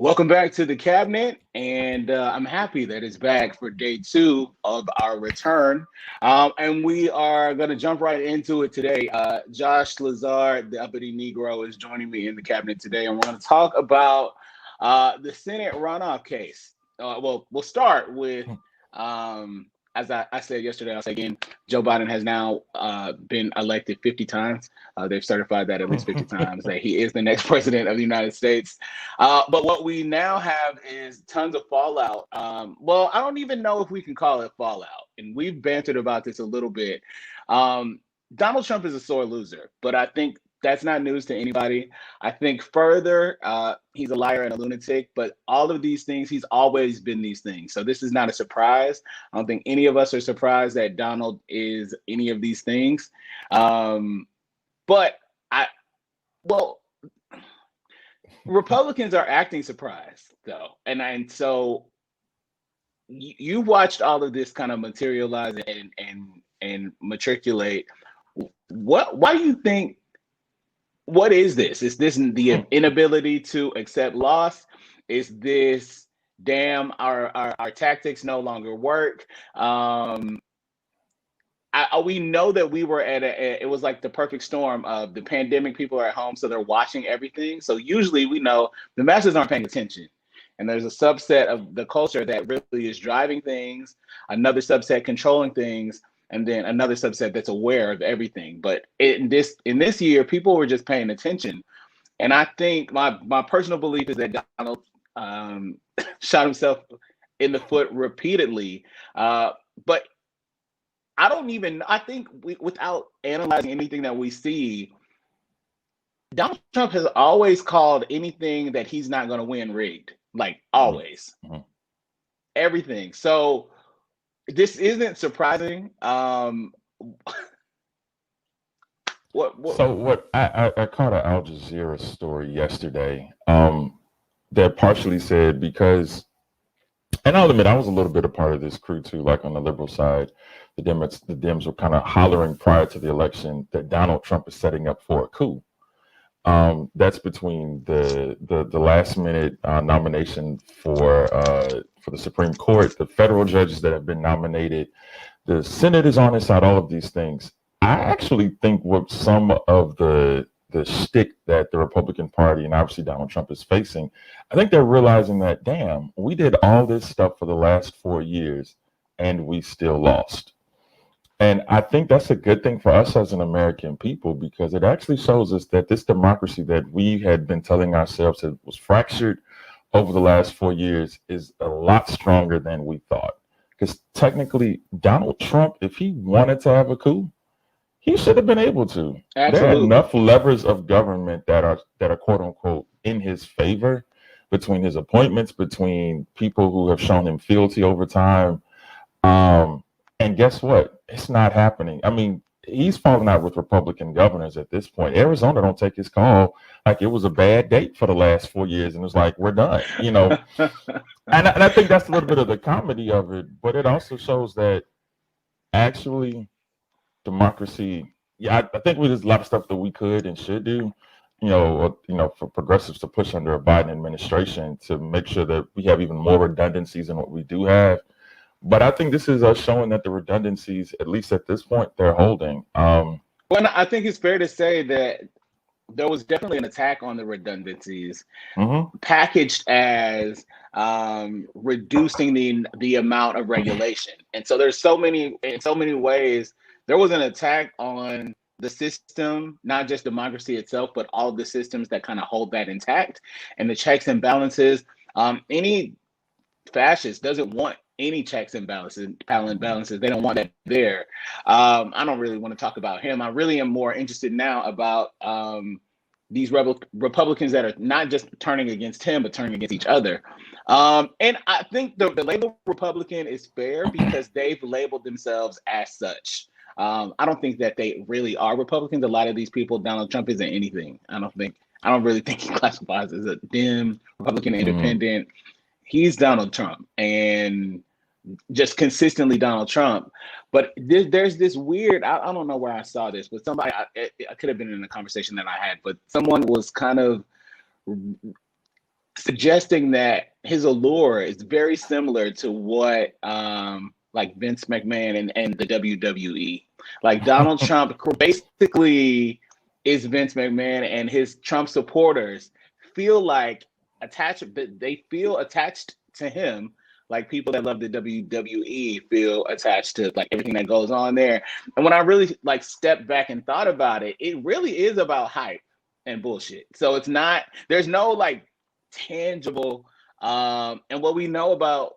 Welcome back to the cabinet, and I'm happy that it's back for day two of our return. And we are going to jump right into it today. Josh Lazard, the uppity Negro, is joining me in the cabinet today, and we're going to talk about the Senate runoff case. Well, we'll start with, as I said yesterday, I'll say again, Joe Biden has now been elected 50 times. They've certified that at least 50 times that he is the next president of the United States. But what we now have is tons of fallout. Well, I don't even know if we can call it fallout. And we've bantered about this a little bit. Donald Trump is a sore loser, but I think that's not news to anybody. I think further, he's a liar and a lunatic, but all of these things, he's always been these things. So this is not a surprise. I don't think any of us are surprised that Donald is any of these things. But Republicans are acting surprised though. And so you watched all of this kind of materialize and matriculate. Why do you think, what is this? Is this the inability to accept loss? Is this, damn, our tactics no longer work? We know that we were it was like the perfect storm of the pandemic. People are at home, so they're watching everything. So usually we know the masses aren't paying attention. And there's a subset of the culture that really is driving things, another subset controlling things, and then another subset that's aware of everything. But in this year, people were just paying attention. And I think my personal belief is that Donald shot himself in the foot repeatedly. But I think without analyzing anything that we see, Donald Trump has always called anything that he's not going to win rigged, like always. Mm-hmm. Everything. So this isn't surprising. So I caught an Al Jazeera story yesterday that partially said, because, and I'll admit I was a little bit a part of this crew too, like on the liberal side, the Dems were kind of hollering prior to the election that Donald Trump is setting up for a coup. That's between the last minute nomination for the Supreme Court, the federal judges that have been nominated, the Senate is on his side, all of these things. I actually think what some of the shtick that the Republican Party and obviously Donald Trump is facing, I think they're realizing that, damn, we did all this stuff for the last 4 years and we still lost. And I think that's a good thing for us as an American people, because it actually shows us that this democracy that we had been telling ourselves that was fractured over the last 4 years is a lot stronger than we thought. Because technically, Donald Trump, if he wanted to have a coup, he should have been able to. Absolutely. There are enough levers of government that are quote unquote in his favor, between his appointments, between people who have shown him fealty over time. And guess what? It's not happening. I mean, he's falling out with Republican governors at this point. Arizona don't take his call like it was a bad date for the last 4 years, and it's like, we're done, and I think that's a little bit of the comedy of it, but it also shows that actually democracy, I think there's a lot of stuff that we could and should do, for progressives to push under a Biden administration to make sure that we have even more redundancies than what we do have. But I think this is us showing that the redundancies, at least at this point, they're holding. Well, I think it's fair to say that there was definitely an attack on the redundancies, packaged as reducing the amount of regulation. And so there's in so many ways, there was an attack on the system, not just democracy itself, but all of the systems that kind of hold that intact, and the checks and balances. Any fascist doesn't want any checks and balances. They don't want that there. I don't really want to talk about him. I really am more interested now about these Republicans that are not just turning against him, but turning against each other. And I think the label Republican is fair because they've labeled themselves as such. I don't think that they really are Republicans. A lot of these people, Donald Trump isn't anything. I don't really think he classifies as a Dem, Republican, independent. He's Donald Trump, and just consistently Donald Trump. But there's this weird, I don't know where I saw this, but somebody, I could have been in a conversation that I had, but someone was kind of suggesting that his allure is very similar to what like Vince McMahon and the WWE. Like Donald Trump basically is Vince McMahon, and his Trump supporters feel like attached. They feel attached to him, like people that love the WWE feel attached to like everything that goes on there. And when I really like stepped back and thought about it, it really is about hype and bullshit. So it's not. There's no like tangible and what we know about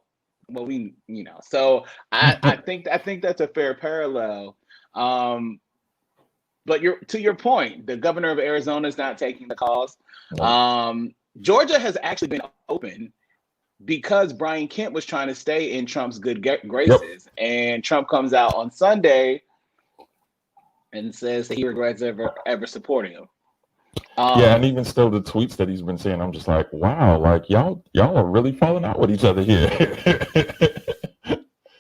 what we so I think that's a fair parallel. But you're to your point, the governor of Arizona is not taking the calls. No. Georgia has actually been open because Brian Kemp was trying to stay in Trump's good Yep. graces, and Trump comes out on Sunday and says that he regrets ever supporting him. Yeah, and even still, the tweets that he's been saying, I'm just like, wow, like y'all are really falling out with each other here.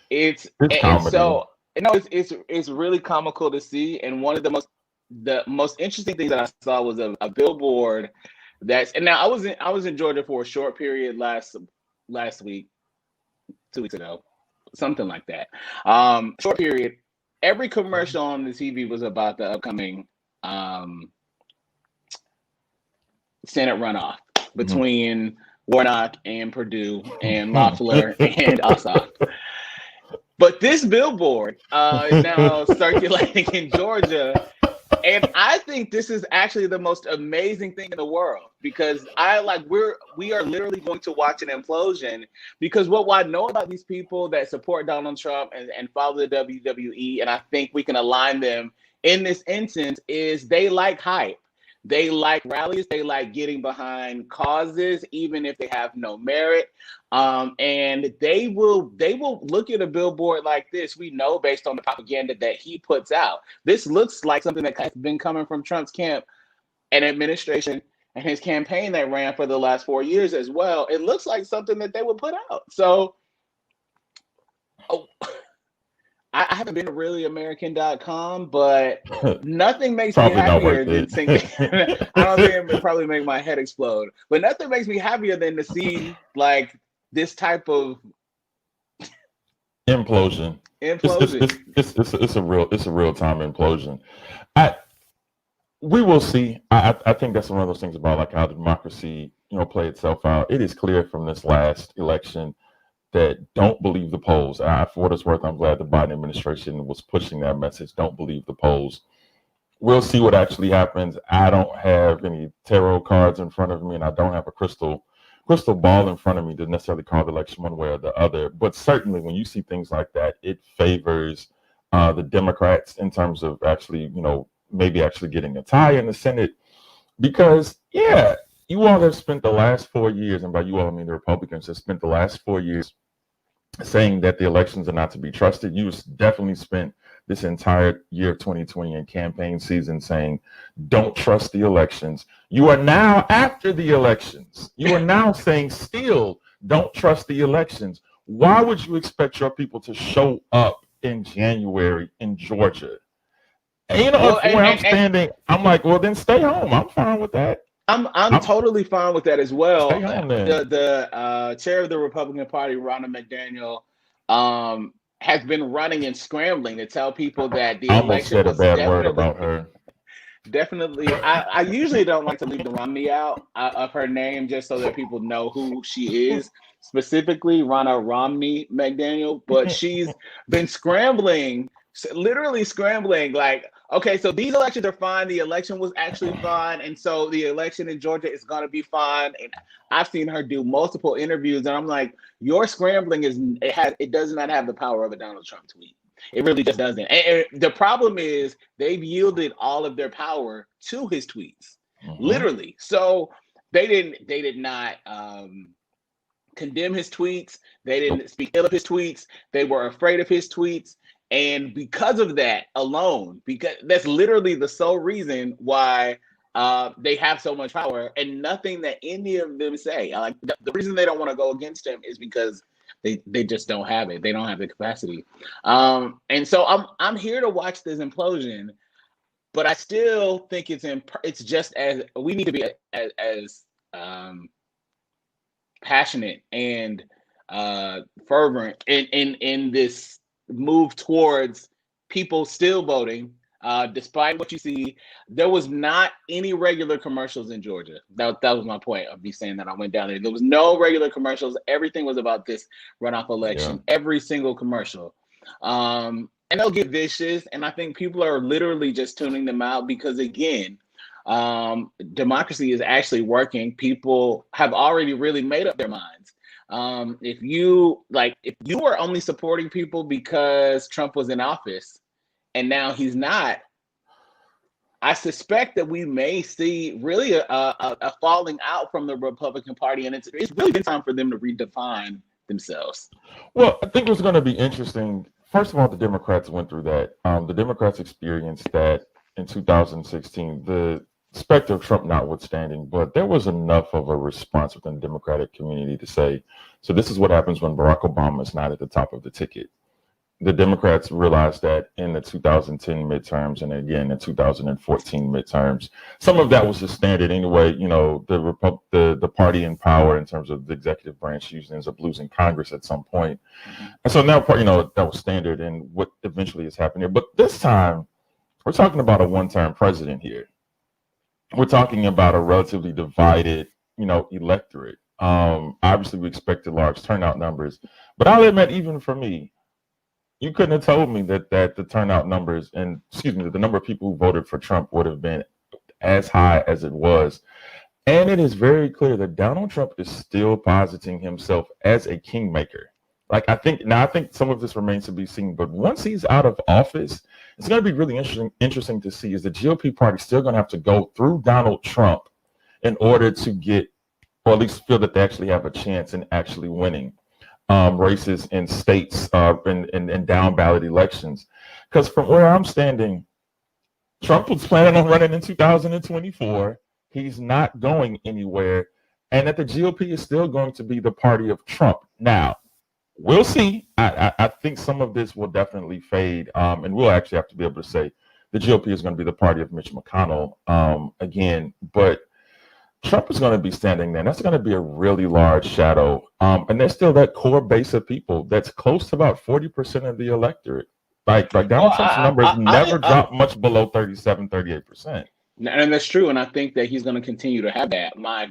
It's comedy. so it's really comical to see, and one of the most interesting things that I saw was a billboard and now I was in Georgia for a short period last week, 2 weeks ago, something like that. Short period. Every commercial on the TV was about the upcoming Senate runoff between Warnock and Purdue and Loeffler and Ossoff. But this billboard is now circulating in Georgia, and I think this is actually the most amazing thing in the world, because we are literally going to watch an implosion, because what I know about these people that support Donald Trump and follow the WWE, and I think we can align them in this instance, is they like hype. They like rallies. They like getting behind causes, even if they have no merit. And they will look at a billboard like this. We know based on the propaganda that he puts out. This looks like something that has been coming from Trump's camp and administration and his campaign that ran for the last 4 years as well. It looks like something that they would put out. So, I haven't been to reallyamerican.com, but nothing makes me happier than seeing. I don't think it probably make my head explode, but nothing makes me happier than to see like this type of implosion. It's a real time implosion. We will see. I think that's one of those things about like how democracy play itself out. It is clear from this last election that don't believe the polls. For what it's worth, I'm glad the Biden administration was pushing that message. Don't believe the polls. We'll see what actually happens. I don't have any tarot cards in front of me, and I don't have a crystal ball in front of me to necessarily call the election one way or the other. But certainly when you see things like that, it favors the Democrats in terms of actually, maybe actually getting a tie in the Senate. Because, yeah, you all have spent the last 4 years, and by you all I mean the Republicans, have spent the last 4 years saying that the elections are not to be trusted. You definitely spent this entire year of 2020 in campaign season saying, don't trust the elections. You are now after the elections. You are now saying still don't trust the elections. Why would you expect your people to show up in January in Georgia? And, where I'm standing, I'm like, well, then stay home. I'm fine with that. I'm totally fine with that as well. Stay home, then. The chair of the Republican Party, Ronna McDaniel, has been running and scrambling to tell people that the election was word about her. Definitely. I usually don't like to leave the Romney out of her name just so that people know who she is, specifically Ronna Romney McDaniel, but she's been scrambling, literally scrambling, like, okay, so these elections are fine. The election was actually fine. And so the election in Georgia is going to be fine. And I've seen her do multiple interviews, and I'm like, your scrambling it does not have the power of a Donald Trump tweet. It really just doesn't. And the problem is they've yielded all of their power to his tweets, literally. So they did not condemn his tweets. They didn't speak ill of his tweets. They were afraid of his tweets. And because of that alone, because that's literally the sole reason why they have so much power, and nothing that any of them say. Like the reason they don't want to go against him is because they just don't have it. They don't have the capacity. And so I'm here to watch this implosion, but I still think it's just as we need to be as passionate and fervent in this move towards people still voting. Despite what you see, there was not any regular commercials in Georgia. That was my point of me saying that I went down there. There was no regular commercials. Everything was about this runoff election. Yeah. Every single commercial. And they'll get vicious. And I think people are literally just tuning them out because, again, democracy is actually working. People have already really made up their minds. If you were only supporting people because Trump was in office and now he's not, I suspect that we may see really a falling out from the Republican Party, and it's really been time for them to redefine themselves. Well, I think it's going to be interesting. First of all, the Democrats went through that. The Democrats experienced that in 2016, the specter of Trump notwithstanding, but there was enough of a response within the Democratic community to say, so this is what happens when Barack Obama is not at the top of the ticket. The Democrats realized that in the 2010 midterms and again in 2014 midterms. Some of that was just standard anyway. You know, the party in power in terms of the executive branch usually ends up losing Congress at some point. And so now, you know, that was standard and what eventually is happening here. But this time, we're talking about a one-term president here. We're talking about a relatively divided, you know, electorate. Obviously, we expected large turnout numbers, but I'll admit, even for me, you couldn't have told me that the turnout numbers and, the number of people who voted for Trump would have been as high as it was. And it is very clear that Donald Trump is still positing himself as a kingmaker. Like, I think some of this remains to be seen, but once he's out of office, it's going to be really interesting to see, is the GOP party still going to have to go through Donald Trump in order to get, or at least feel that they actually have a chance in actually winning races in states and down ballot elections? Because from where I'm standing, Trump was planning on running in 2024. He's not going anywhere, and that the GOP is still going to be the party of Trump. Now, we'll see. I think some of this will definitely fade, and we'll actually have to be able to say the GOP is going to be the party of Mitch McConnell again, but Trump is going to be standing there. That's going to be a really large shadow. And there's still that core base of people that's close to about 40% of the electorate. Like Donald Trump's numbers never dropped much below 37, 38%. And that's true. And I think that he's going to continue to have that. I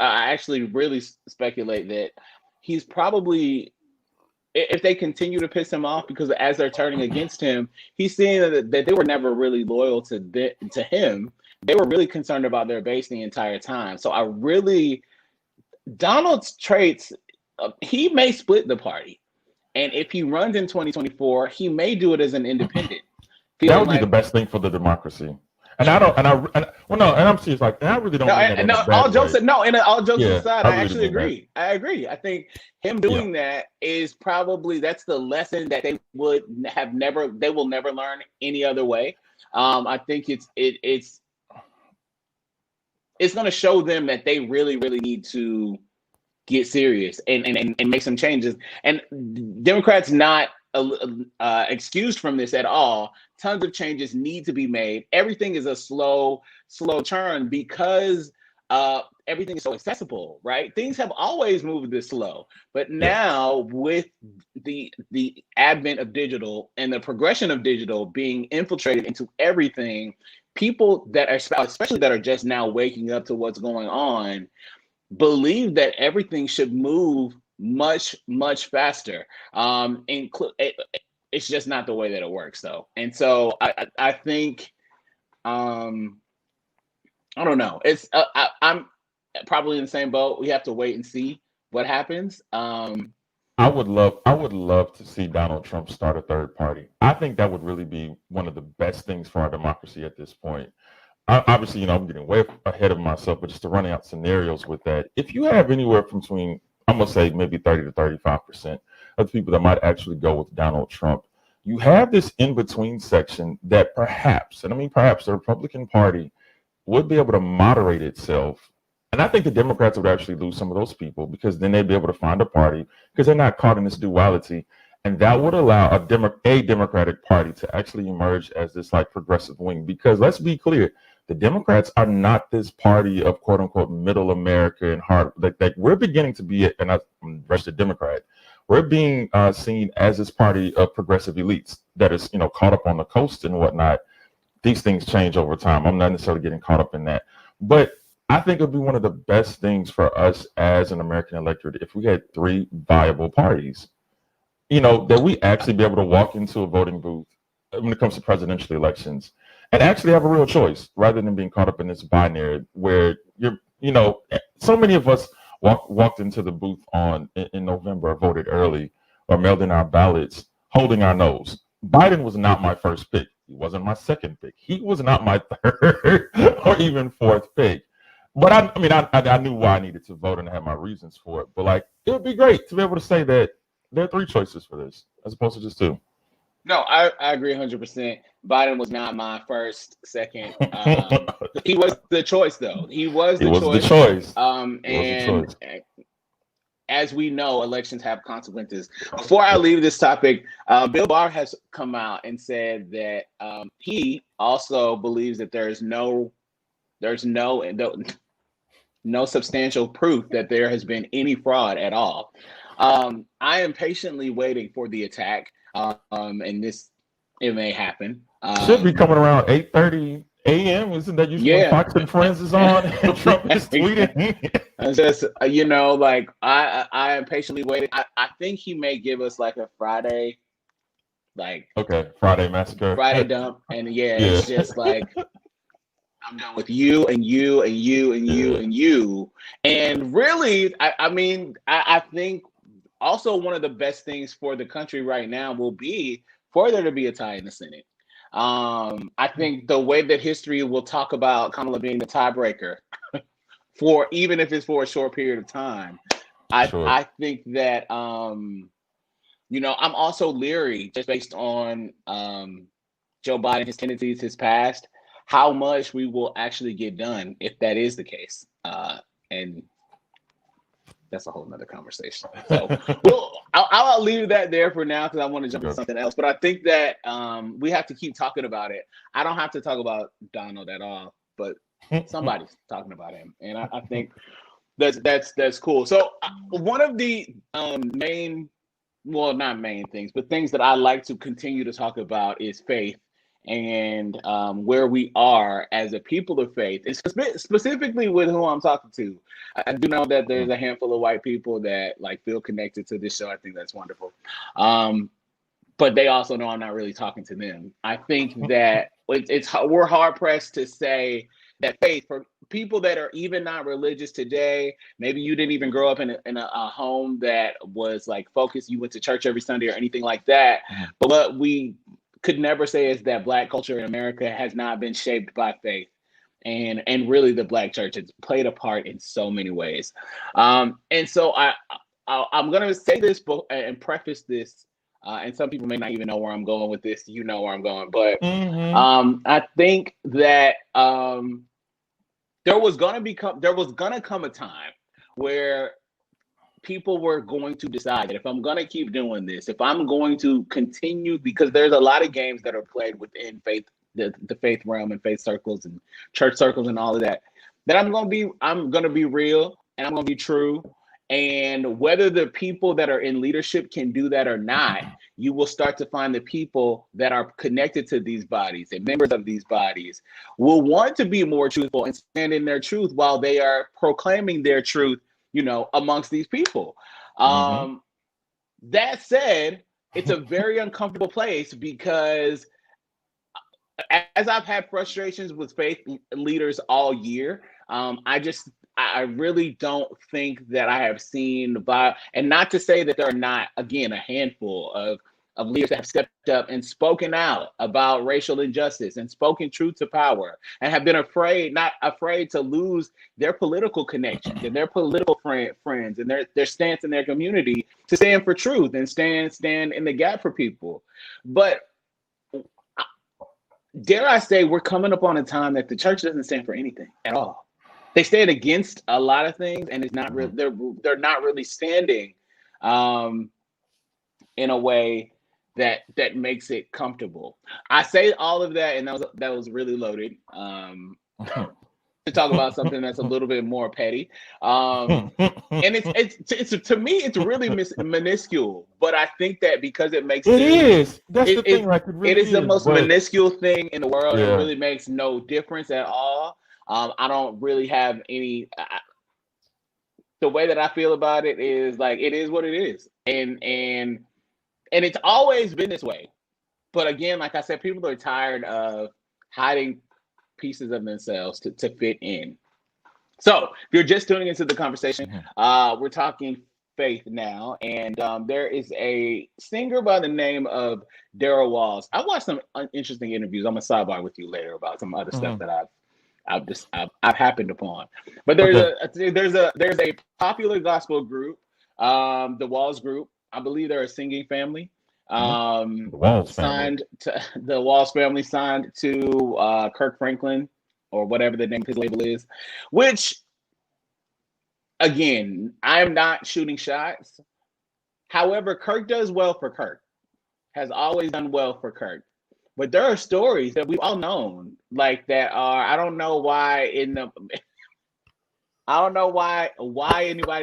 actually really speculate that he's probably, if they continue to piss him off, because as they're turning against him, he's seeing that they were never really loyal to him. They were really concerned about their base the entire time. So Donald's traits, he may split the party. And if he runs in 2024, he may do it as an independent. That would be the best thing for the democracy. And I'm serious. Like, and I really don't. All jokes aside, I actually agree. I agree. I think him doing that is probably, that's the lesson that they will never learn any other way. I think it's going to show them that they really, really need to get serious and make some changes. And Democrats not excused from this at all. Tons of changes need to be made. Everything is a slow turn because everything is so accessible, right? Things have always moved this slow, but now with the advent of digital and the progression of digital being infiltrated into everything, people that are, especially that are just now waking up to what's going on, believe that everything should move much, much faster. It's just not the way that it works, though. And so I think, I don't know. I'm probably in the same boat. We have to wait and see what happens. I would love to see Donald Trump start a third party. I think that would really be one of the best things for our democracy at this point. Obviously, I'm getting way ahead of myself, but just to run out scenarios with that, if you have anywhere from between, I'm going to say maybe 30 to 35% of the people that might actually go with Donald Trump, you have this in-between section that perhaps the Republican Party would be able to moderate itself. And I think the Democrats would actually lose some of those people, because then they'd be able to find a party, because they're not caught in this duality. And that would allow a Democratic Party to actually emerge as this like progressive wing. Because let's be clear, the Democrats are not this party of quote unquote middle America and hard. Like we're beginning to be, and I'm a registered Democrat. We're being seen as this party of progressive elites that is, caught up on the coast and whatnot. These things change over time. I'm not necessarily getting caught up in that, but I think it'd be one of the best things for us as an American electorate if we had three viable parties. That we actually be able to walk into a voting booth when it comes to presidential elections and actually have a real choice rather than being caught up in this binary where so many of us walked into the booth in November, voted early, or mailed in our ballots holding our nose. Biden was not my first pick. He wasn't my second pick. He was not my third or even fourth pick. But I knew why I needed to vote and I had my reasons for it. But like, it would be great to be able to say that there are three choices for this as opposed to just two. No, I agree 100%. Biden was not my first, second. He was the choice, though. He was the choice. And as we know, elections have consequences. Before I leave this topic, Bill Barr has come out and said that he also believes that there's no substantial proof that there has been any fraud at all. I am patiently waiting for the attack. And it may happen. Should be coming around 8:30 a.m. Isn't that usually when Fox and Friends is on and Trump is tweeting? It's just like I am patiently waiting. I think he may give us like a Friday, Friday massacre, Friday dump, and it's just like I'm done with you and you and you and you and you. And really, I think. Also, one of the best things for the country right now will be for there to be a tie in the Senate. I think the way that history will talk about Kamala being the tiebreaker for even if it's for a short period of time, I think that I'm also leery just based on Joe Biden, his tendencies, his past, how much we will actually get done if that is the case, and. That's a whole nother conversation. So I'll leave that there for now because I want to jump into something else. But I think that we have to keep talking about it. I don't have to talk about Donald at all, but somebody's talking about him, and I think that's cool. So one of the not main things, but things that I like to continue to talk about is faith and where we are as a people of faith, and specifically with who I'm talking to. I do know that there's a handful of white people that feel connected to this show. I think that's wonderful. But they also know I'm not really talking to them. I think that we're hard pressed to say that faith for people that are even not religious today. Maybe you didn't even grow up in a home that was focused. You went to church every Sunday or anything like that. But what we could never say is that Black culture in America has not been shaped by faith. And really the Black church has played a part in so many ways. And so I'm going to say this and preface this, and some people may not even know where I'm going with this. You know where I'm going. But I think that there was going to come a time where people were going to decide that if I'm going to keep doing this, if I'm going to continue, because there's a lot of games that are played within faith, the faith realm and faith circles and church circles and all of that, that I'm going to be real and I'm going to be true. And whether the people that are in leadership can do that or not, you will start to find the people that are connected to these bodies and members of these bodies will want to be more truthful and stand in their truth while they are proclaiming their truth, amongst these people. That said, it's a very uncomfortable place because as I've had frustrations with faith leaders all year, I really don't think that I have seen and not to say that there are not, again, a handful of leaders that have stepped up and spoken out about racial injustice and spoken truth to power and have been not afraid to lose their political connections and their political friends and their stance in their community to stand for truth and stand in the gap for people. But dare I say, we're coming up on a time that the church doesn't stand for anything at all. They stand against a lot of things, and it's not really, they're not really standing in a way that makes it comfortable. I say all of that, and that was really loaded. to talk about something that's a little bit more petty. And it's to me, it's really minuscule. But I think that because it makes It news, is. That's the thing. Like, it it really is the is. most But minuscule thing in the world. It yeah, really makes no difference at all. I don't really have any. The way that I feel about it is like it is what it is, and it's always been this way. But again, like I said, people are tired of hiding pieces of themselves to fit in. So if you're just tuning into the conversation, mhm. we're talking faith now, and there is a singer by the name of Daryl Walls. I watched some interesting interviews. I'm gonna sidebar with you later about some other stuff Mhm. that I've happened upon. But Okay. there's a popular gospel group, the Walls Group. I believe they're a singing family. Mhm. The Walls family. Signed to the Walls family signed to Kirk Franklin or whatever the name of his label is, which again, I'm not shooting shots. However, Kirk does well for Kirk, has always done well for Kirk. But there are stories that we've all known, like that are I don't know why anybody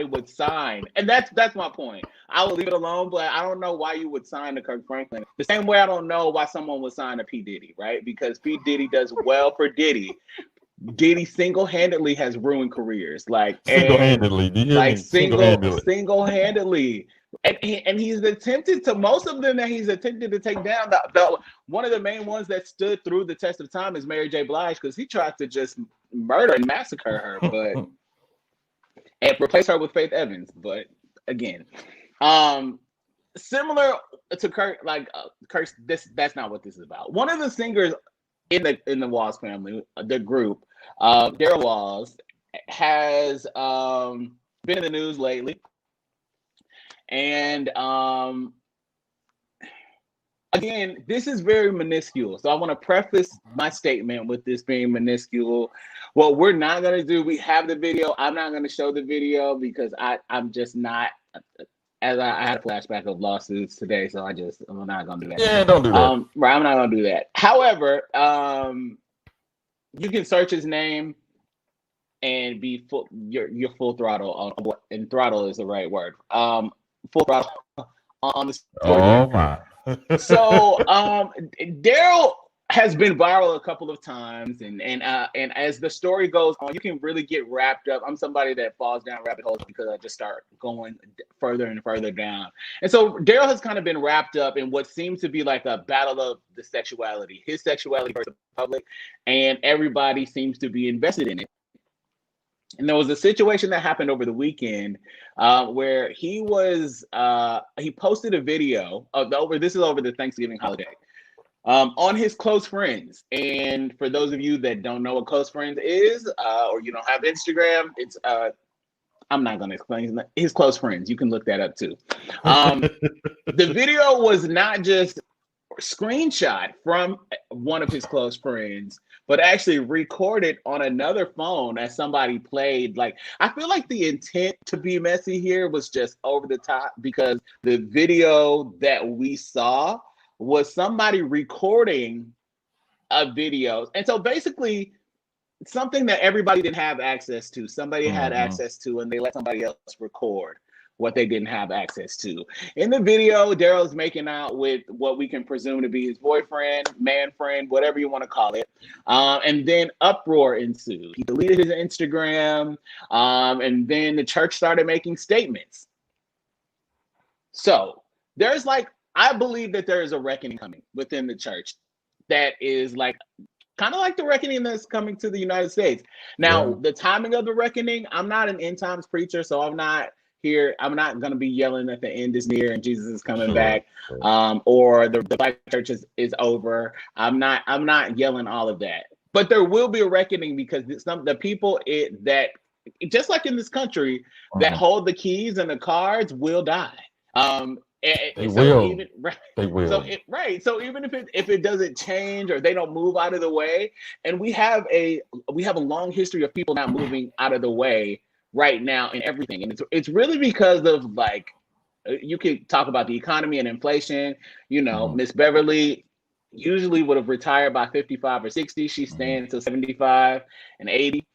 would sign. And that's my point. I will leave it alone, but I don't know why you would sign to Kirk Franklin. The same way I don't know why someone would sign to P. Diddy, right? Because P. Diddy does well for Diddy. Diddy single-handedly has ruined careers. Single-handedly. Do you hear Like me? Single-handedly. single-handedly. And he's attempted to most of them that he's attempted to take down. One of the main ones that stood through the test of time is Mary J. Blige, because he tried to just murder and massacre her, and replace her with Faith Evans. But again, um, similar to Kirk, like Kirk, that's not what this is about. One of the singers in the Walls family, the group, Daryl Walls, has been in the news lately, and again, this is very minuscule. So I want to preface my statement with this being minuscule. What we're not going to do, we have the video. I'm not going to show the video because I'm just not, as I had a flashback of lawsuits today. So I'm not going to do that. Yeah, don't do that. Right, I'm not going to do that. However, you can search his name and be full, you're full throttle on, and throttle is the right word. Full throttle on the story here. Oh my. So Daryl has been viral a couple of times, and as the story goes on, you can really get wrapped up. I'm somebody that falls down rabbit holes because I just start going further and further down. And so Daryl has kind of been wrapped up in what seems to be like a battle of the sexuality, his sexuality versus the public, and everybody seems to be invested in it. And there was a situation that happened over the weekend where he posted a video this is over the Thanksgiving holiday on his close friends. And for those of you that don't know what close friends is, or you don't have Instagram, it's I'm not going to explain his close friends. You can look that up too. The video was not just screenshot from one of his close friends, but actually recorded on another phone as somebody played. Like, I feel like the intent to be messy here was just over the top, because the video that we saw was somebody recording a video. And so basically something that everybody didn't have access to, somebody had Mhm. access to, and they let somebody else record what they didn't have access to. In the video, Daryl's making out with what we can presume to be his boyfriend, man friend, whatever you want to call it. And then uproar ensued. He deleted his Instagram, and then the church started making statements. So there's I believe that there is a reckoning coming within the church that is kind of like the reckoning that's coming to the United States. Now, Yeah. the timing of the reckoning, I'm not an end times preacher, so I'm not going to be yelling that the end is near and Jesus is coming Sure. back, or the black church is over. I'm not yelling all of that, but there will be a reckoning, because the people that, just like in this country, that Mhm. hold the keys and the cards will die. They So will. even right, They will. so even if it doesn't change, or they don't move out of the way, and we have a long history of people not moving out of the way right now in everything, and it's really because of you could talk about the economy and inflation. Mhm. Miss Beverly usually would have retired by 55 or 60. She's Mhm. staying until 75 and 80.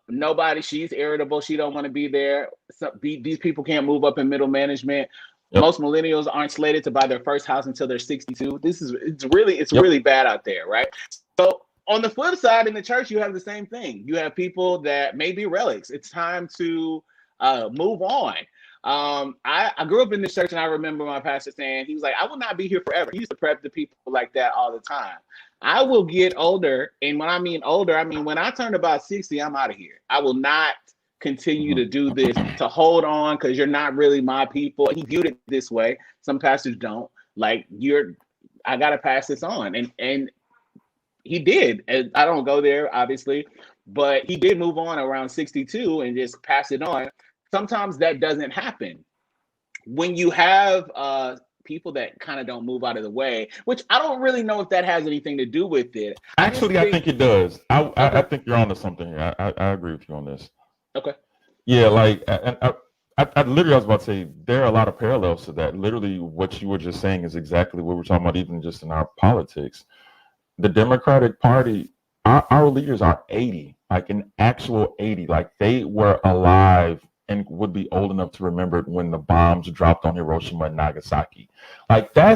Nobody, she's irritable. She don't want to be there. These people can't move up in middle management. Yep. Most millennials aren't slated to buy their first house until they're 62. It's Yep. really bad out there, right? So on the flip side, in the church, you have the same thing. You have people that may be relics. It's time to move on. I grew up in this church, and I remember my pastor saying, he was like, I will not be here forever. He used to prep the people like that all the time. I will get older, and when I mean older, I mean when I turn about 60, I'm out of here. I will not continue Mhm. to do this, to hold on, because you're not really my people. He viewed it this way. Some pastors don't. Like, I gotta pass this on. And he did. And I don't go there, obviously, but he did move on around 62 and just pass it on. Sometimes that doesn't happen when you have people that kind of don't move out of the way, which I don't really know if that has anything to do with it. I just Actually, I think, think it does. I okay, think you're onto something here. I agree with you on this. okay. Yeah, like, and I literally, I was about to say, there are a lot of parallels to that. Literally, what you were just saying is exactly what we're talking about, even just in our politics. The Democratic Party, our leaders are 80, like an actual 80. Like, they were alive and would be old enough to remember when the bombs dropped on Hiroshima and Nagasaki. Like, I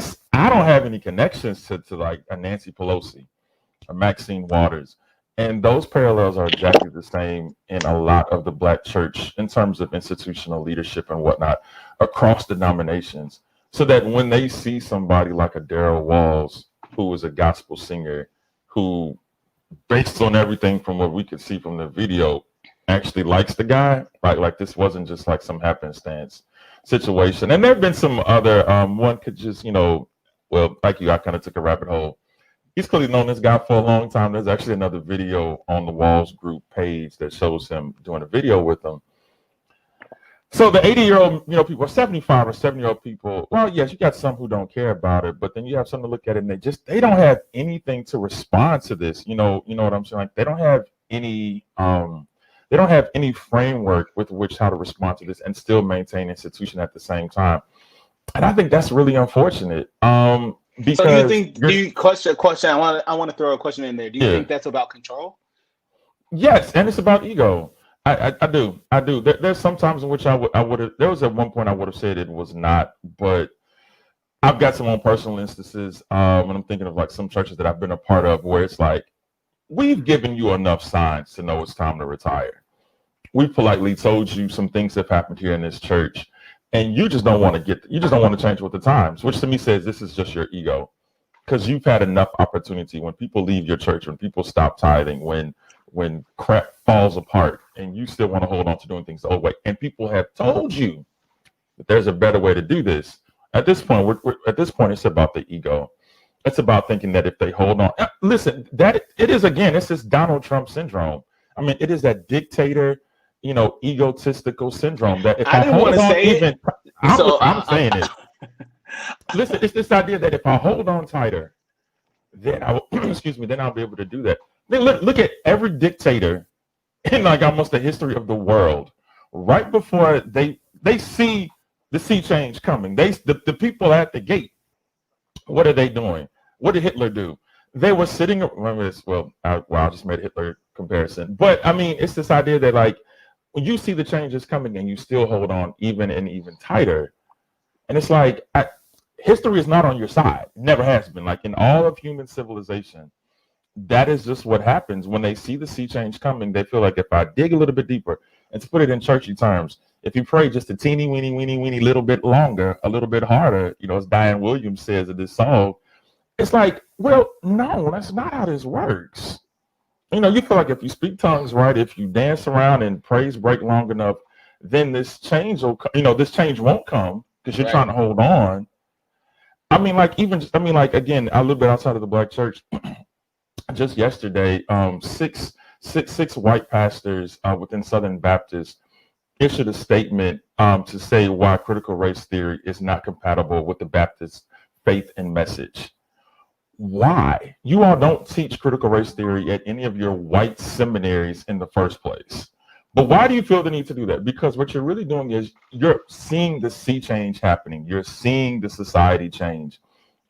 don't have any connections to like a Nancy Pelosi or Maxine Waters. And those parallels are exactly the same in a lot of the Black church in terms of institutional leadership and whatnot across denominations. So that when they see somebody like a Darrell Walls, who is a gospel singer, who, based on everything from what we could see from the video, actually likes the guy, right? Like, this wasn't just like some happenstance situation. And there have been some other, one could just, well, like you, I kind of took a rabbit hole. He's clearly known this guy for a long time. There's actually another video on the Walls group page that shows him doing a video with them. So the 80-year-old, people, 75 or 70-year-old people, well, yes, you got some who don't care about it, but then you have some to look at it and they don't have anything to respond to this. You know what I'm saying? Like, they don't have any framework with which how to respond to this and still maintain institution at the same time. And I think that's really unfortunate. So do you Because think, question, I want to throw a question in there. Do you yeah. think that's about control? Yes, and it's about ego. I do. There's some times in which I would have. There was at one point I would have said it was not, but I've got some own personal instances. And I'm thinking of like some churches that I've been a part of where it's like, we've given you enough signs to know it's time to retire. We politely told you some things have happened here in this church, and you just don't want to change with the times, which to me says this is just your ego, because you've had enough opportunity. When people leave your church, when people stop tithing, when crap falls apart, and you still want to hold on to doing things the old way, and people have told you that there's a better way to do this. At this point, it's about the ego. It's about thinking that if they hold on, listen, that it is, again, it's this Donald Trump syndrome. I mean, it is that dictator, egotistical syndrome that if I I didn't want hold to on, say it. I'm saying it. Listen, it's this idea that if I hold on tighter, then I will, excuse me, then I'll be able to do that. Then look at every dictator in like almost the history of the world. Right before they see the sea change coming, the people at the gate, what are they doing? What did Hitler do? They were sitting. Remember this? Well, I just made a Hitler comparison, but I mean, it's this idea that like when you see the changes coming and you still hold on even tighter, and it's like history is not on your side. Never has been. Like in all of human civilization, that is just what happens when they see the sea change coming. They feel like if I dig a little bit deeper, and to put it in churchy terms, if you pray just a teeny weeny little bit longer, a little bit harder, as Diane Williams says in this song, it's like, well, no, that's not how this works. You feel like if you speak tongues right, if you dance around and praise break long enough, then this change will, this change won't come because you're trying to hold on. I mean, like again, a little bit outside of the Black church. Just yesterday, six white pastors within Southern Baptist issued a statement to say why critical race theory is not compatible with the Baptist faith and message. Why? You all don't teach critical race theory at any of your white seminaries in the first place. But why do you feel the need to do that? Because what you're really doing is you're seeing the sea change happening. You're seeing the society change.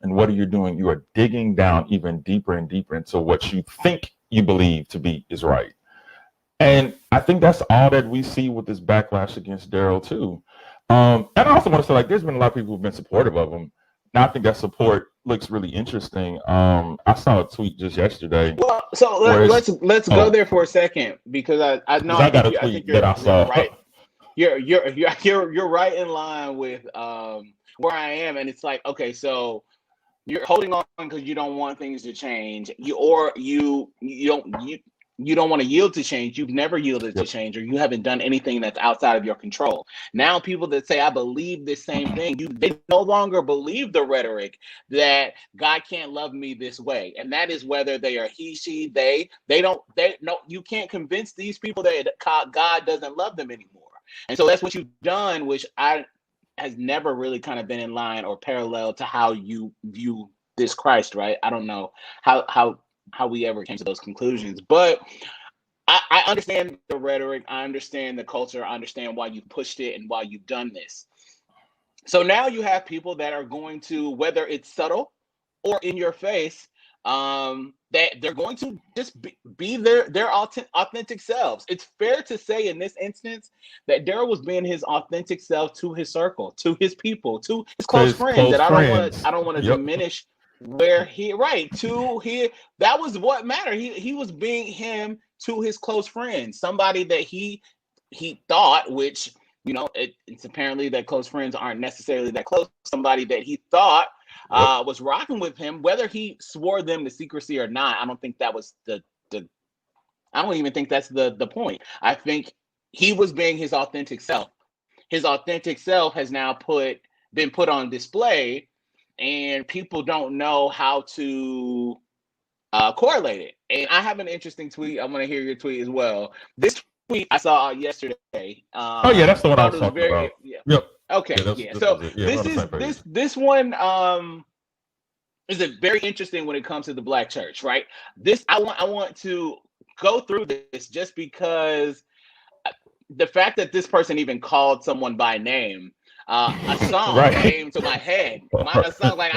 And what are you doing? You are digging down even deeper and deeper into what you think you believe to be is right. And I think that's all that we see with this backlash against Daryl too. And I also want to say, like, there's been a lot of people who've been supportive of him. And I think that support looks really interesting. I saw a tweet just yesterday Well, so where it's let's go there for a second, because I know, because I got a I think tweet that I you're saw. right. You're right in line with where I am, and it's like, okay, so you're holding on because you don't want things to change, you don't want to yield to change. You've never yielded to Yep. change, or you haven't done anything that's outside of your control. Now, people that say I believe this same thing, they no longer believe the rhetoric that God can't love me this way, and that is whether they are he, she, they don't, they no, you can't convince these people that God doesn't love them anymore. And so that's what you've done, which I has never really kind of been in line or parallel to how you view this Christ, right? I don't know how we ever came to those conclusions, but I understand the rhetoric, I understand the culture, I understand why you pushed it and why you've done this. So now you have people that are going to, whether it's subtle or in your face, that they're going to just be their authentic selves. It's fair to say in this instance that Daryl was being his authentic self to his circle, to his people, to his To close his friends. close That friends. I don't want to Yep. diminish where he right to he that was what mattered. He was being him to his close friends, somebody that he thought, which it's apparently that close friends aren't necessarily that close. Somebody that he thought Yep. was rocking with him, whether he swore them to secrecy or not. I don't think that was the. I don't even think that's the point. I think he was being his authentic self. His authentic self has now been put on display, and people don't know how to correlate it. And I have an interesting tweet. I'm going to hear your tweet as well. This tweet I saw yesterday. Oh yeah, that's the one I Thought was it was talking very, about. yeah. Yep. Yeah, Okay, this yeah. this So was it. Yeah, we're on the same page. this one is very interesting when it comes to the Black church, right? This I want to go through this just because the fact that this person even called someone by name, a song Right. came to my head. A song, like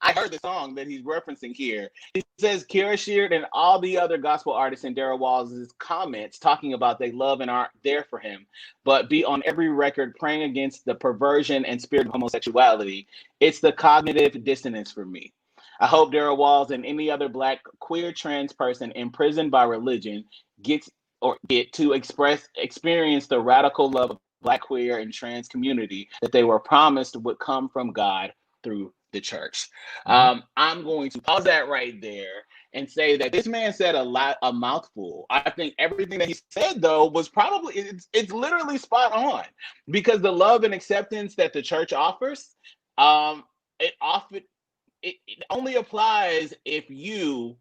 I heard the song that he's referencing here. It says Kira Sheard and all the other gospel artists in Darrell Walls' comments talking about they love and aren't there for him, but be on every record praying against the perversion and spirit of homosexuality. It's the cognitive dissonance for me. I hope Darrell Walls and any other Black queer trans person imprisoned by religion gets or get to experience the radical love of Black queer and trans community that they were promised would come from God through the church. I'm going to pause that right there and say that this man said a mouthful. I think everything that he said, though, was probably it's literally spot on, because the love and acceptance that the church offers, it often it only applies if you,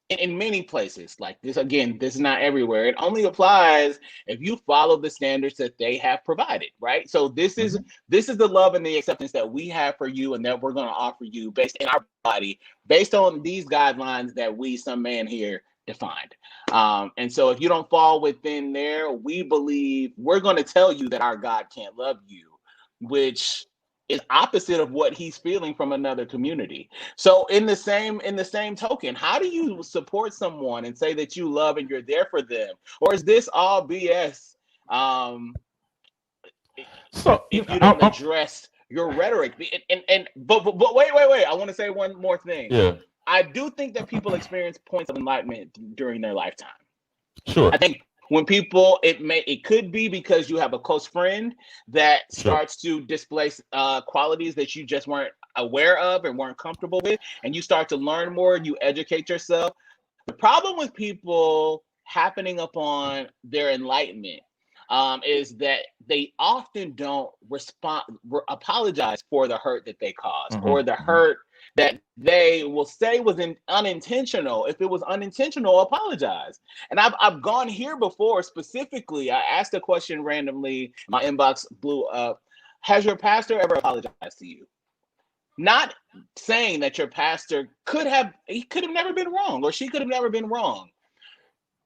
in many places like this, again, this is not everywhere, it only applies if you follow the standards that they have provided, right? So this is the love and the acceptance that we have for you and that we're going to offer you based in our body, based on these guidelines that we, some man here, defined. And so if you don't fall within there, we believe we're going to tell you that our God can't love you, which is opposite of what he's feeling from another community. So in the same token, how do you support someone and say that you love and you're there for them? Or is this all BS? So If you don't address your rhetoric. But wait. I want to say one more thing. yeah, I do think that people experience points of enlightenment during their lifetime. sure. I think when people, it could be because you have a close friend that Sure. starts to display qualities that you just weren't aware of and weren't comfortable with, and you start to learn more, you educate yourself. The problem with people happening upon their enlightenment is that they often don't apologize for the hurt that they caused, or the hurt that they will say was unintentional. If it was unintentional, apologize. And I've gone here before. Specifically, I asked a question randomly, my inbox blew up. Has your pastor ever apologized to you? Not saying that your pastor could have never been wrong, or she could have never been wrong.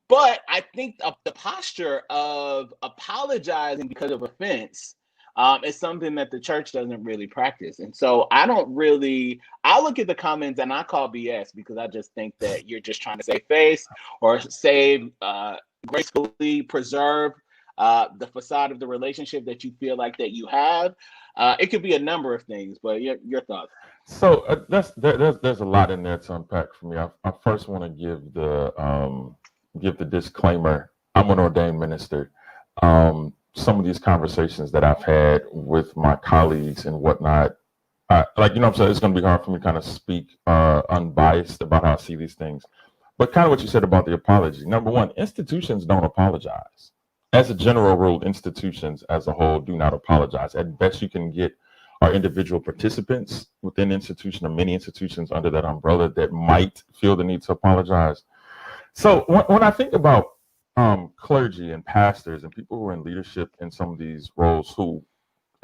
But I think the posture of apologizing because of offense It's something that the church doesn't really practice. And so I look at the comments and I call BS because I just think that you're just trying to save face or save, gracefully preserve the facade of the relationship that you feel like that you have. It could be a number of things, but your thoughts. So there's a lot in there to unpack for me. I first want to give the disclaimer. I'm an ordained minister. Some of these conversations that I've had with my colleagues and whatnot, like you know, what I'm saying it's going to be hard for me to kind of speak unbiased about how I see these things. But kind of what you said about the apology. Number one, institutions don't apologize. As a general rule, institutions as a whole do not apologize. At best, you can get are individual participants within the institution or many institutions under that umbrella that might feel the need to apologize. So when I think about clergy and pastors and people who are in leadership in some of these roles who,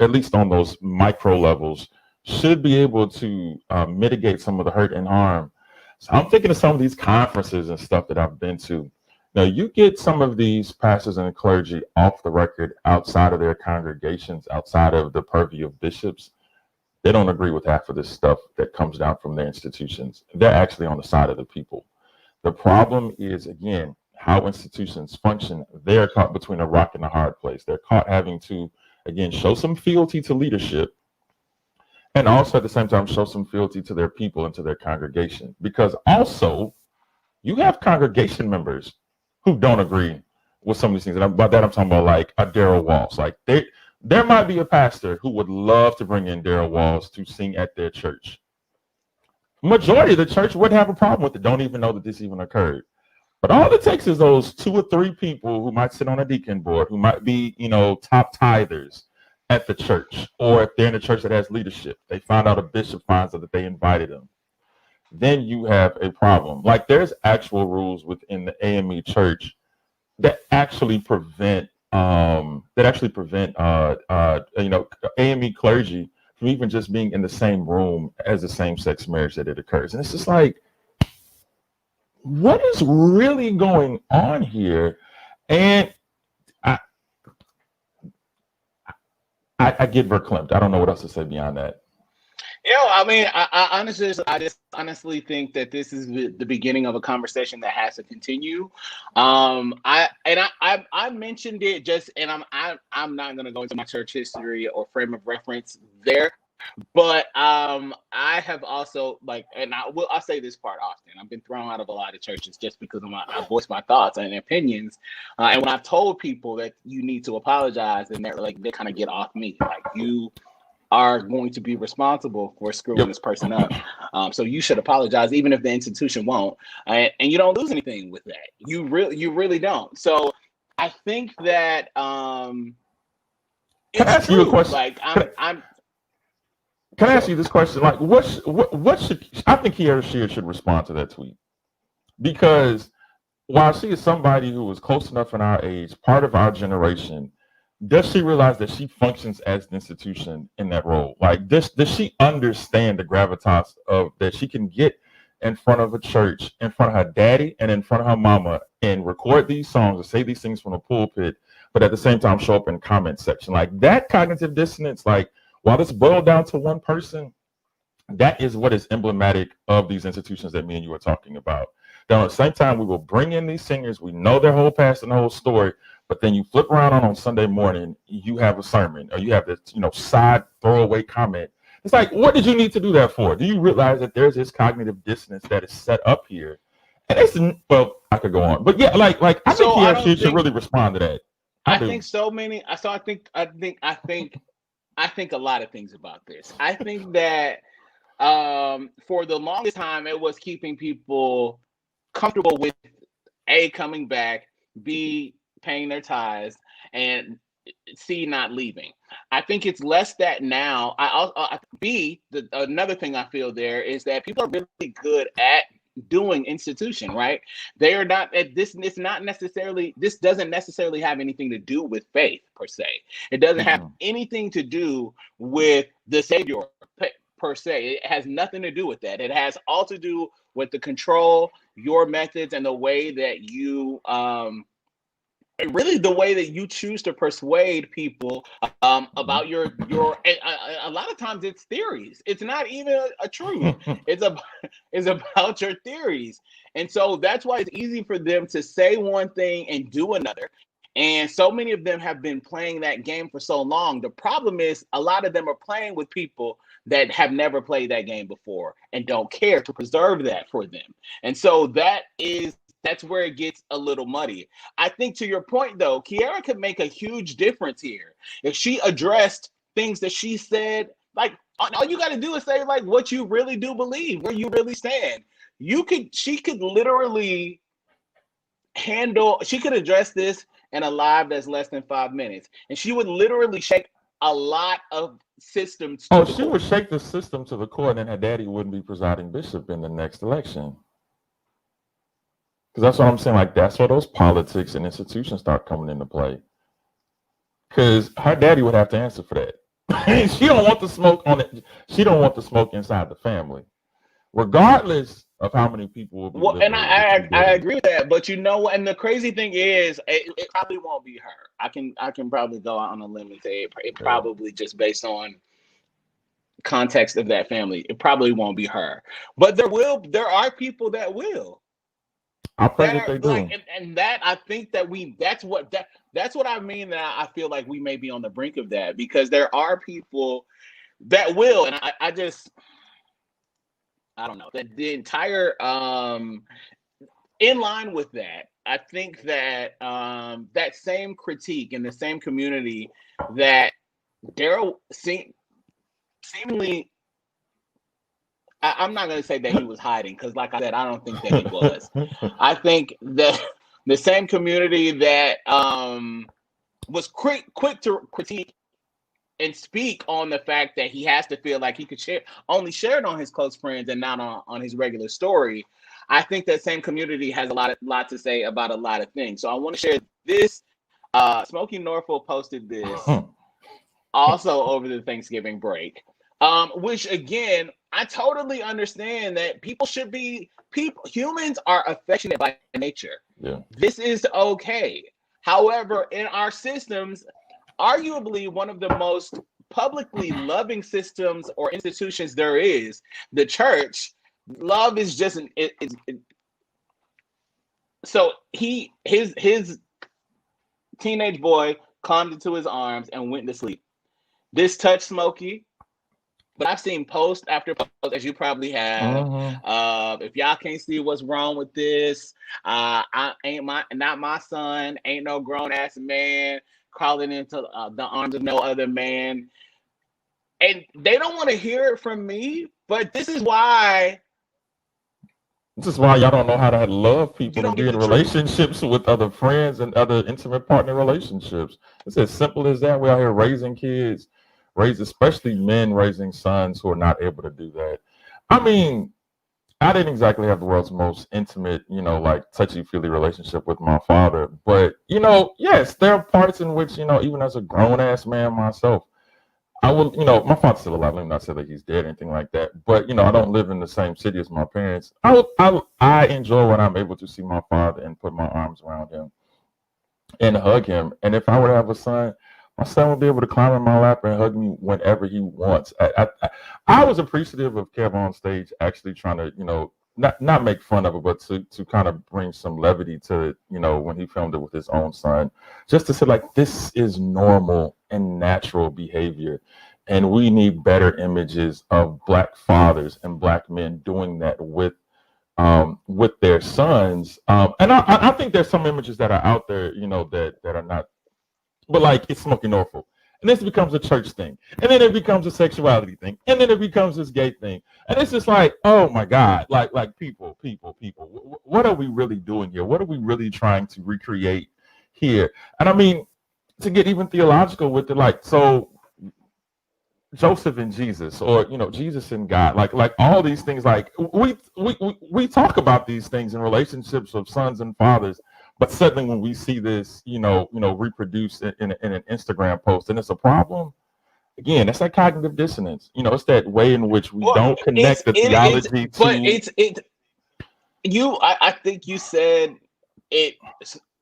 at least on those micro levels, should be able to mitigate some of the hurt and harm. So I'm thinking of some of these conferences and stuff that I've been to. Now, you get some of these pastors and clergy off the record outside of their congregations, outside of the purview of bishops. They don't agree with half of this stuff that comes down from their institutions. They're actually on the side of the people. The problem is, again, how institutions function. They're caught between a rock and a hard place. They're caught having to, again, show some fealty to leadership and also at the same time show some fealty to their people and to their congregation. Because also, you have congregation members who don't agree with some of these things. And by that, I'm talking about like a Daryl Walls. Like there might be a pastor who would love to bring in Daryl Walls to sing at their church. Majority of the church wouldn't have a problem with it, don't even know that this even occurred. But all it takes is those 2 or 3 people who might sit on a deacon board, who might be, top tithers at the church, or if they're in a church that has leadership, they find out a bishop finds out that they invited them. Then you have a problem. Like there's actual rules within the AME church that actually prevent AME clergy from even just being in the same room as the same-sex marriage that it occurs. And it's just like, what is really going on here? And I get verklempt. I don't know what else to say beyond that. I mean, I just honestly think that this is the beginning of a conversation that has to continue. I mentioned it and I'm not going to go into my church history or frame of reference there, but I have also I'll say this part often. I've been thrown out of a lot of churches just because I voice my thoughts and opinions, and when I've told people that you need to apologize, and they kind of get off me, like you are going to be responsible for screwing this person up. So you should apologize, even if the institution won't. And you don't lose anything with that. You really don't. So I think that Can I ask you a question? Like Can I ask you this question? Like, what should I think he or she should respond to that tweet? Because while she is somebody who is close enough in our age, part of our generation, does she realize that she functions as an institution in that role? Like, does she understand the gravitas of that she can get in front of a church, in front of her daddy and in front of her mama and record these songs or say these things from the pulpit, but at the same time show up in comment section? Like that cognitive dissonance, like while it's boiled down to one person, that is what is emblematic of these institutions that me and you are talking about. Then at the same time, we will bring in these singers. We know their whole past and the whole story. But then you flip around on Sunday morning, you have a sermon or you have this, side throwaway comment. It's like, what did you need to do that for? Do you realize that there's this cognitive dissonance that is set up here? And it's, well, I could go on, but yeah, like I think he actually should really respond to that. I think a lot of things about this. I think that for the longest time, it was keeping people comfortable with A, coming back, B, paying their tithes, and C, not leaving. I think it's less that now. Another thing I feel there is that people are really good at doing institution, right? They are not at this. It's not necessarily. This doesn't necessarily have anything to do with faith per se. It doesn't have anything to do with the Savior per se. It has nothing to do with that. It has all to do with the control, your methods, and the way that you really the way that you choose to persuade people about a lot of times it's theories. It's not even a truth. It's a it's about your theories. And so that's why it's easy for them to say one thing and do another. And so many of them have been playing that game for so long. The problem is a lot of them are playing with people that have never played that game before and don't care to preserve that for them. And so that's where it gets a little muddy. I think to your point though, Kiara could make a huge difference here if she addressed things that she said. Like all you got to do is say like what you really do believe, where you really stand. She could literally she could address this in a live that's less than 5 minutes, and she would literally shake a lot of systems. Oh, she would shake the system to the core, and then her daddy wouldn't be presiding bishop in the next election. Because that's what I'm saying. Like, that's where those politics and institutions start coming into play. Because her daddy would have to answer for that. She don't want the smoke on it. She don't want the smoke inside the family, regardless of how many people will be. Well, and I agree with that. But you know what? And the crazy thing is, it probably won't be her. I can probably go out on a limb and say it probably just based on context of that family. It probably won't be her. But there are people that will. I pray that they do. Like, and that I think that that's what I mean, that I feel like we may be on the brink of that, because there are people that will, and I don't know, that the entire in line with that, I think that that same critique in the same community that Daryl seemingly, I'm not going to say that he was hiding, because like I said, I don't think that he was. I think that the same community that was quick to critique and speak on the fact that he has to feel like he could only share it on his close friends and not on his regular story. I think that same community has a lot to say about a lot of things. So I want to share this. Smokey Norfolk posted this also over the Thanksgiving break, which again, I totally understand that humans are affectionate by nature. Yeah. This is okay. However, in our systems, arguably one of the most publicly loving systems or institutions there is, the church, love is just so his teenage boy climbed into his arms and went to sleep. This touched Smokey, but I've seen post after post, as you probably have. If y'all can't see what's wrong with this, not my son, ain't no grown ass man crawling into the arms of no other man. And they don't want to hear it from me, but this is why y'all don't know how to love people and be in relationships with other friends and other intimate partner relationships. It's as simple as that. We're out here raising kids, especially men raising sons who are not able to do that. I mean, I didn't exactly have the world's most intimate, like touchy-feely relationship with my father. But, yes, there are parts in which, even as a grown-ass man myself, I will, my father's still alive. Let me not say that he's dead or anything like that. But, I don't live in the same city as my parents. I enjoy when I'm able to see my father and put my arms around him and hug him. And if I were to have a son, my son will be able to climb in my lap and hug me whenever he wants. I was appreciative of Kev on stage actually trying to, not make fun of it, but to kind of bring some levity to it, when he filmed it with his own son, just to say like, this is normal and natural behavior. And we need better images of Black fathers and Black men doing that with their sons. And I think there's some images that are out there, that are not. But like, it's Smokey Norfolk, and this becomes a church thing, and then it becomes a sexuality thing, and then it becomes this gay thing, and it's just like, oh my God, like people, what are we really doing here? What are we really trying to recreate here? And I mean, to get even theological with it, like, so Joseph and Jesus, or Jesus and God, like all these things, like we talk about these things in relationships of sons and fathers. But suddenly when we see this, reproduced in an Instagram post, and it's a problem, again, that's that cognitive dissonance. It's that way in which we don't connect the theology to. I think you said it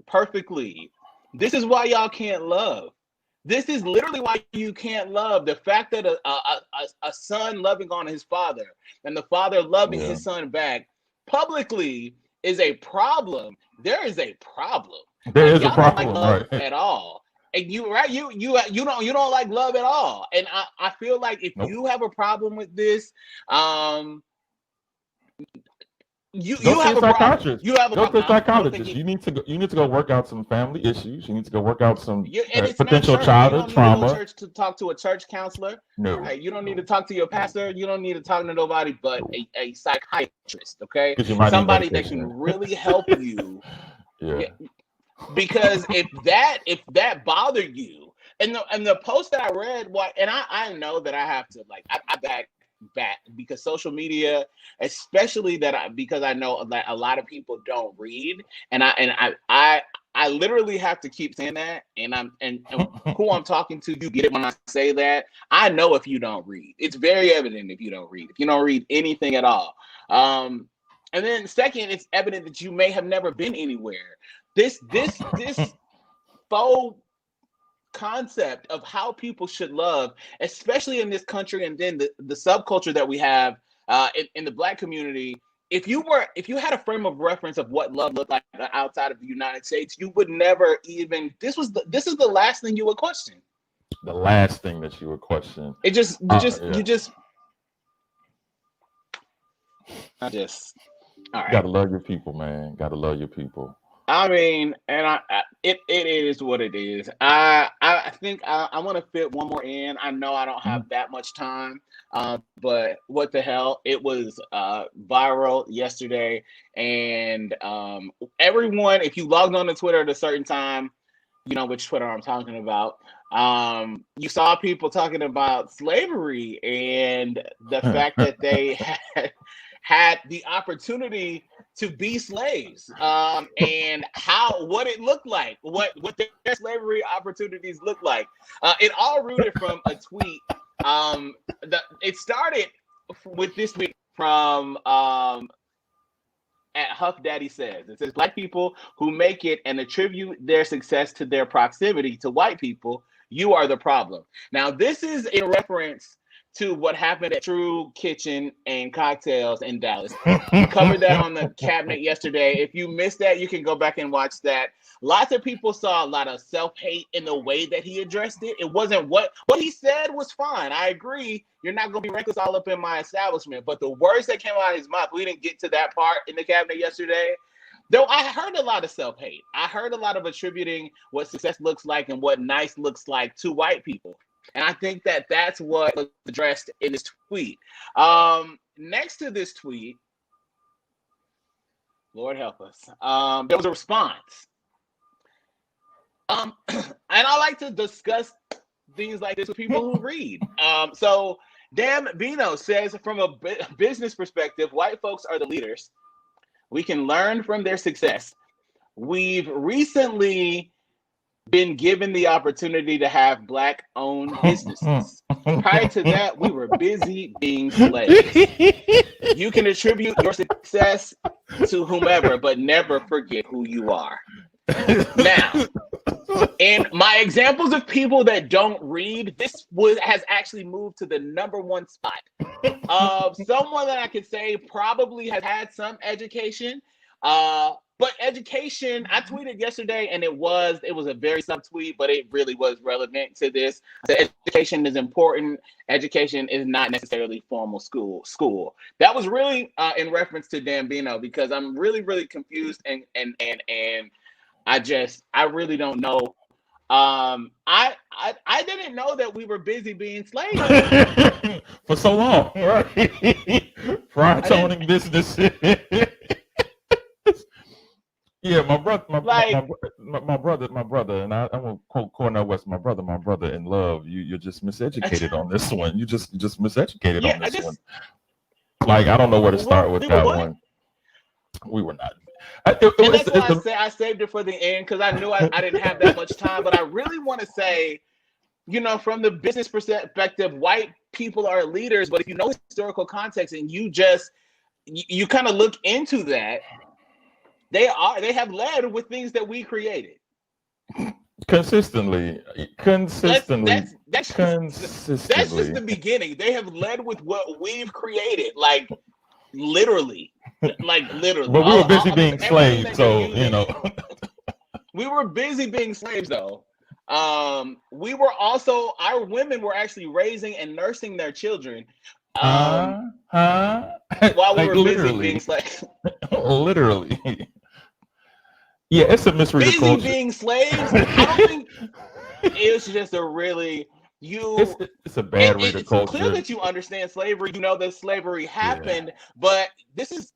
perfectly. This is why y'all can't love. This is literally why you can't love. The fact that a son loving on his father and the father loving Yeah. his son back publicly is a problem. There is a problem. There Like is a y'all don't like problem, love right? at all. And you right, you don't like love at all. And I feel like if Nope. you have a problem with this, um, Go you see have a a problem. psychiatrist. You have a Go to problem. a I don't think psychologist. You need to go work out some family issues. You need to go work out some and it's not potential church. You childhood don't need to go to trauma. church to talk to a church counselor. No, Right? You don't need to no, talk to your pastor. You don't need to talk to nobody but no. a psychiatrist. Okay, Because you might need somebody that can medication. really help you. Yeah. Yeah, because if that bothered you, and the post that I read, what, and I know that I have to like I back because social media, especially because I know that a lot of people don't read, and I literally have to keep saying that, and who I'm talking to, you get it when I say that. I know if you don't read, it's very evident if you don't read. If you don't read anything at all, and then second, it's evident that you may have never been anywhere. This faux concept of how people should love, especially in this country, and then the subculture that we have in the Black community. If you had a frame of reference of what love looked like outside of the United States, you would never even. This is the last thing you would question. The last thing that you would question. It just Yeah. I just all right. Gotta love your people, man. Gotta love your people. I mean, and it is what it is. I think I want to fit one more in. I know I don't have Mhm. that much time, but what the hell? It was viral yesterday, and everyone, if you logged on to Twitter at a certain time, you know which Twitter I'm talking about. You saw people talking about slavery and the fact that they had the opportunity to be slaves, and what it looked like, what their slavery opportunities look like. It all rooted from a tweet. It started with this tweet from at Huff Daddy Says. It says Black people who make it and attribute their success to their proximity to white people, you are the problem. Now, this is in reference to what happened at True Kitchen and Cocktails in Dallas. We covered that on the cabinet yesterday. If you missed that, you can go back and watch that. Lots of people saw a lot of self-hate in the way that he addressed it. It wasn't what he said was fine. I agree. You're not going to be reckless all up in my establishment. But the words that came out of his mouth, we didn't get to that part in the cabinet yesterday. Though I heard a lot of self-hate. I heard a lot of attributing what success looks like and what nice looks like to white people. And I think that that's what was addressed in this tweet. Next to this tweet, Lord help us, there was a response. And I like to discuss things like this with people who read. So Dan Bino says, from a business perspective, white folks are the leaders. We can learn from their success. We've recently been given the opportunity to have Black-owned businesses. Prior to that, we were busy being slaves. You can attribute your success to whomever, but never forget who you are. Now, and my examples of people that don't read, has actually moved to the #1 spot of someone that I could say probably has had some education. But education, I tweeted yesterday, and it was a very subtweet, but it really was relevant to this. The education is important. Education is not necessarily formal school. That was really in reference to Dan Bino, because I'm really, really confused, and I really don't know. I didn't know that we were busy being slaves for so long, right? Prior owning businesses. Yeah, my brother, like my brother, and I won't quote Cornell West, my brother in love. You're just miseducated on this one. You just miseducated yeah. on this one. Like, I don't know where to start with We were that what? one. We were not. And that's why I saved it for the end, because I knew I didn't have that much time. But I really want to say, from the business perspective, white people are leaders. But if you know historical context and you kind of look into that, they have led with things that we created. Consistently, Let's consistently, that's just consistently. the beginning. They have led with what we've created, literally, literally. But we were busy being Everything slaves, that you're so using. We were busy being slaves, though. We were also our women were actually raising and nursing their children, um, huh? while we Like were busy being literally, slaves. literally. Yeah, it's a misread of Busy culture. being slaves. I don't think it's just a really it's you. it's a bad read of It's clear culture. that you understand slavery. You know that slavery Yeah. happened, but this is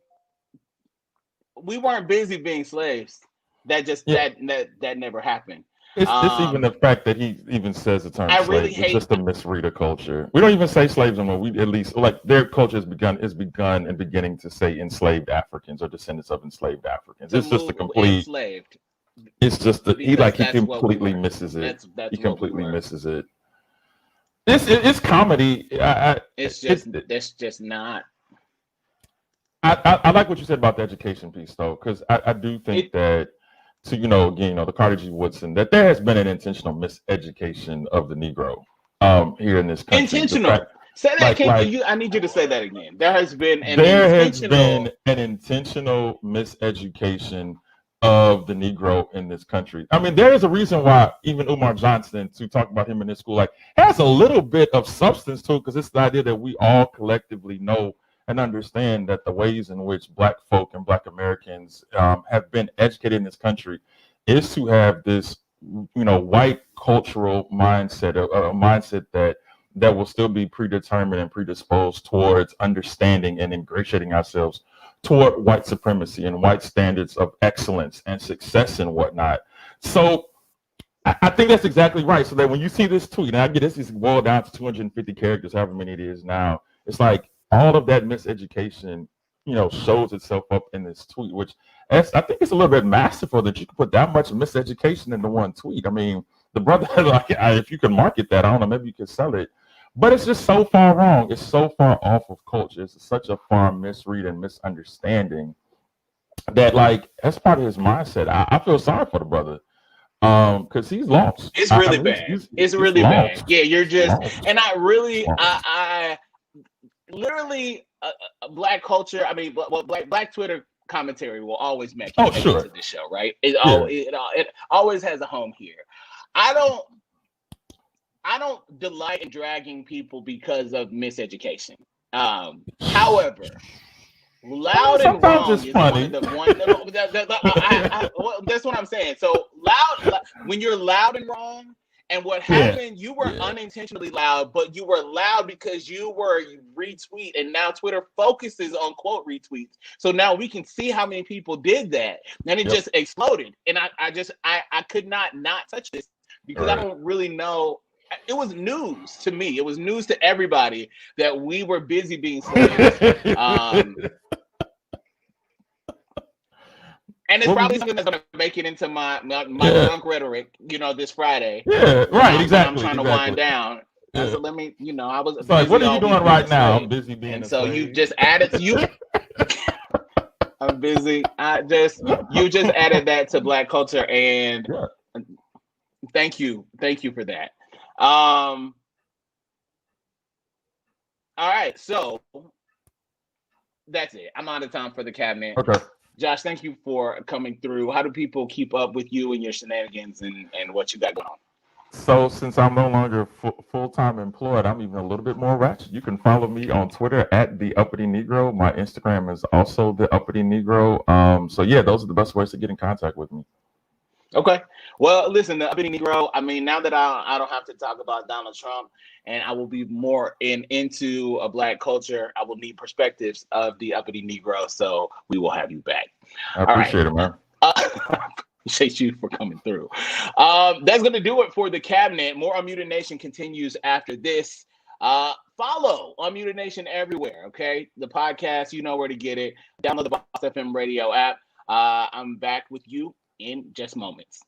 we weren't busy being slaves. That just Yeah. that never happened. It's even Um, the fact that he even says the term I really slave. It's hate. just a misread of culture. We don't even say slaves anymore. We at least like their culture has begun and beginning to say enslaved Africans or descendants of enslaved Africans. To It's just a move complete. enslaved It's just that he because like he that's what we completely were. misses it. He That's what we completely were. misses it. It's comedy. It's It, just that's just not I like what you said about the education piece though, because I do think it that to again the Carter G. Woodson that there has been an intentional miseducation of the Negro here in this country. The fact intentional. Say that. Can like you? I need you to say that again. There has been an there has been intentional. an intentional miseducation of the Negro in this country. I mean, there is a reason why even Umar Johnson, to talk about him in this school, like has a little bit of substance to it, because it's the idea that we all collectively know and understand that the ways in which Black folk and Black Americans have been educated in this country is to have this, white cultural mindset, a mindset that will still be predetermined and predisposed towards understanding and ingratiating ourselves toward white supremacy and white standards of excellence and success and whatnot. So I think that's exactly right. So that when you see this tweet, and I get this is boiled down to 250 characters, however many it is now, it's like all of that miseducation, shows itself up in this tweet, which I think it's a little bit masterful that you can put that much miseducation into one tweet. I mean, the brother, like, if you can market that, I don't know, maybe you could sell it. But it's just so far wrong. It's so far off of culture. It's such a far misread and misunderstanding that, like, that's part of his mindset. I feel sorry for the brother, because he's lost. It's I really mean, bad. It's he's really bad. lost. Yeah, you're He's just, lost. and I He's really, lost. I literally, black culture. I mean, well, black Twitter commentary will always make Oh, it to sure. this show, right? It Yeah. all it always has a home here. I don't I don't delight in dragging people because of miseducation. However, I mean, loud and sometimes wrong it's is one of funny. the one. Well, that's what I'm saying. So when you're loud and wrong, and what Yeah. happened, you were Yeah. unintentionally loud, but you were loud because you were retweet, and now Twitter focuses on quote retweets. So now we can see how many people did that, and it Yep. just exploded. And I could not touch this because I All don't really know. It was news to me. It was news to everybody that we were busy being slaves. Um, right. and it's What was probably you? something that's going to make it into my Yeah. drunk rhetoric, this Friday Yeah. when Right. I'm Exactly. trying to wind Exactly. down. I Yeah. said, let me, I was It's like, what busy are you all doing week being a right now? I'm slave, busy being and a so you slave. just added I'm busy. You just added that to black culture, and Yeah. thank you for that. Um, all right, so that's it. I'm out of time for the cabinet. Okay. Josh, thank you for coming through. How do people keep up with you and your shenanigans and what you got going on? So since I'm no longer full-time employed, I'm even a little bit more ratchet. You can follow me on Twitter at the Uppity Negro. My Instagram is also the Uppity Negro. So yeah, those are the best ways to get in contact with me. Okay. Well, listen, the uppity Negro. I mean, now that I don't have to talk about Donald Trump, and I will be more into a black culture, I will need perspectives of the uppity Negro. So we will have you back. I All right. appreciate it, man. Appreciate you for coming through. That's going to do it for the cabinet. More Unmuted Nation continues after this. Follow Unmuted Nation everywhere. Okay, the podcast, you know where to get it. Download the Boss FM Radio app. I'm back with you in just moments.